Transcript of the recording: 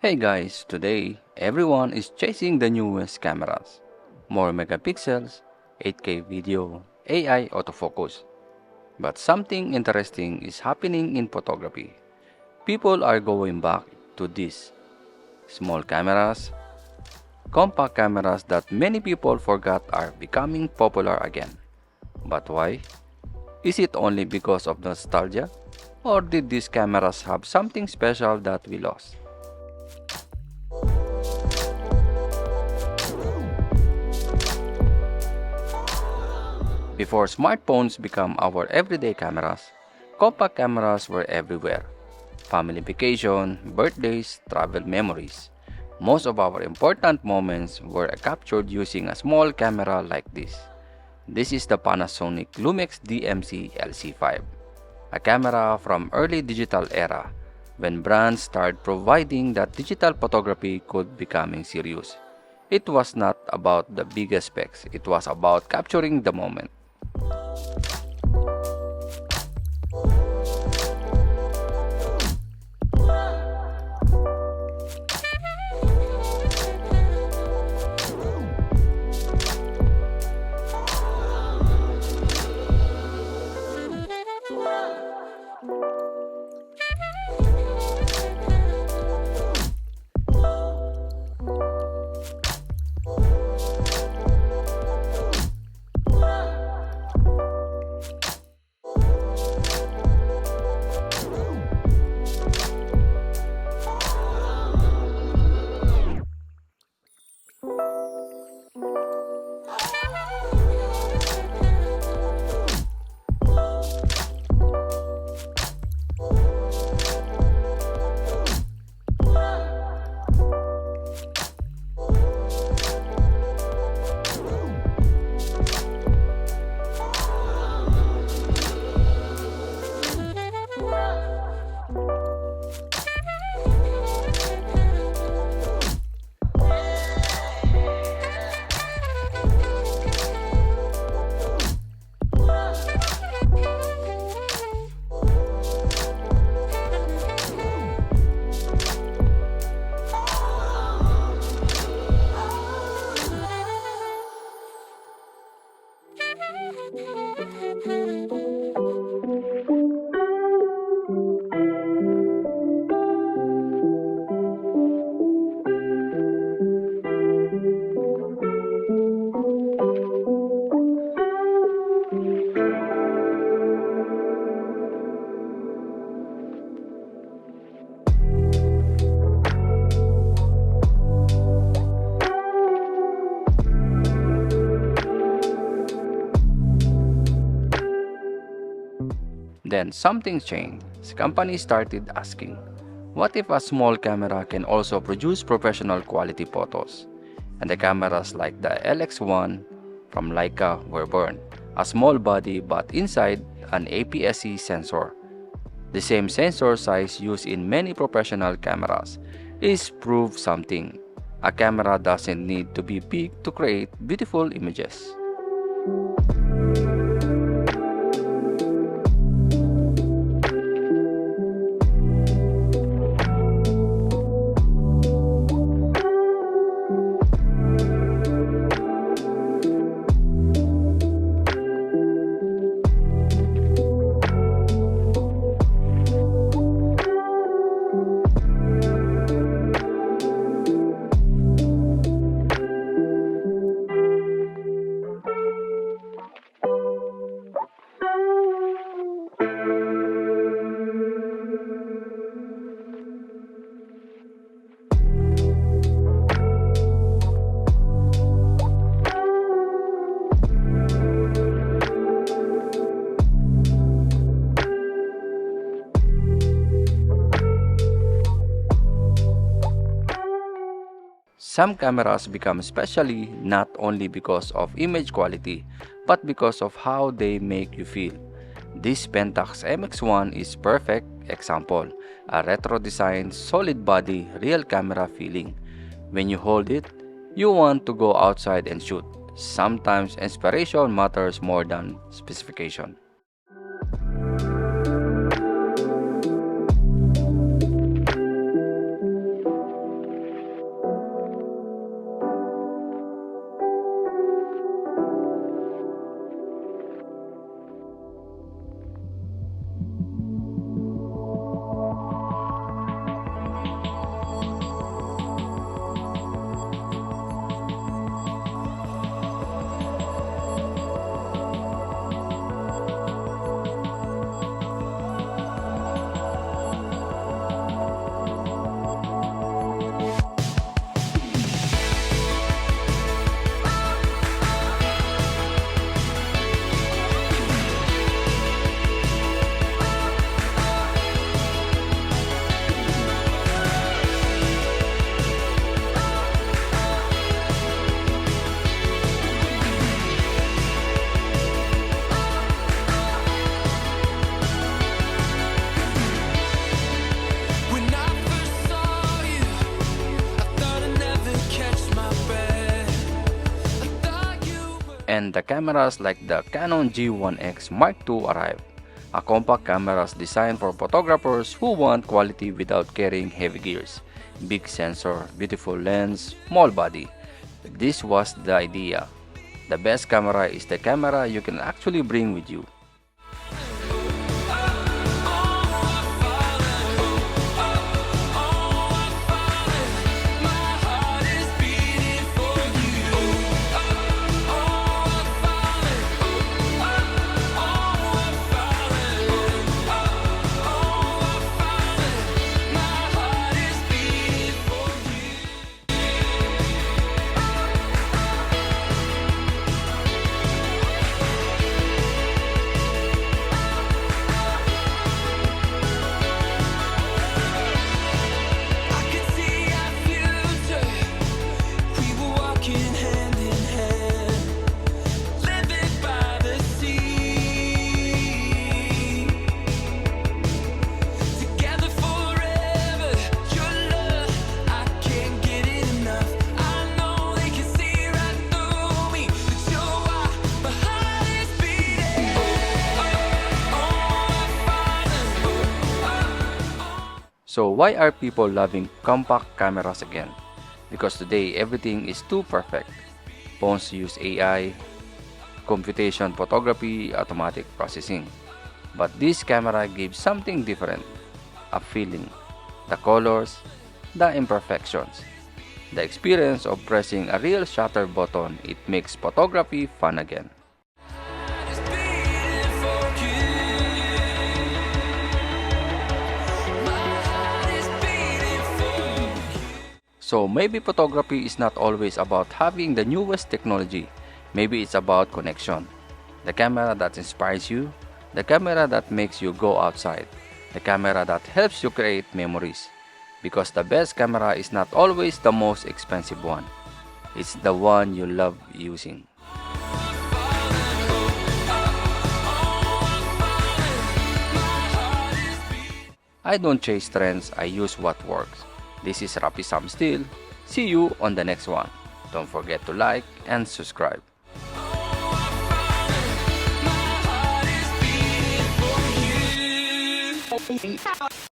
Hey guys, today everyone is chasing the newest cameras. More megapixels, 8K video, AI autofocus. But something interesting is happening in photography. People are going back to these small cameras, compact cameras that many people forgot are becoming popular again. But why? Is it only because of nostalgia? Or did these cameras have something special that we lost? Before smartphones become our everyday cameras, compact cameras were everywhere. Family vacation, birthdays, travel memories. Most of our important moments were captured using a small camera like this. This is the Panasonic Lumix DMC-LC5, a camera from early digital era when brands started providing that digital photography could becoming serious. It was not about the biggest specs, it was about capturing the moment. Then something changed. Companies started asking, what if a small camera can also produce professional quality photos? And the cameras like the LX1 from Leica were born. A small body but inside an APS-C sensor. The same sensor size used in many professional cameras is proof something. A camera doesn't need to be big to create beautiful images. Some cameras become specially not only because of image quality, but because of how they make you feel. This Pentax MX-1 is perfect example, a retro design, solid body, real camera feeling. When you hold it, you want to go outside and shoot. Sometimes inspiration matters more than specification. the cameras like the Canon G1X Mark II arrived, a compact cameras designed for photographers who want quality without carrying heavy gears, big sensor, beautiful lens, small body. This was the idea. The best camera is the camera you can actually bring with you. So why are people loving compact cameras again? Because today everything is too perfect. Phones use AI, computation photography, automatic processing. But this camera gives something different, a feeling, the colors, the imperfections. The experience of pressing a real shutter button, it makes photography fun again. So maybe photography is not always about having the newest technology. Maybe it's about connection. The camera that inspires you, the camera that makes you go outside, the camera that helps you create memories. Because the best camera is not always the most expensive one. It's the one you love using. I don't chase trends, I use what works. This is Rapi Sam Still. See you on the next one. Don't forget to like and subscribe. My heart is beating for you.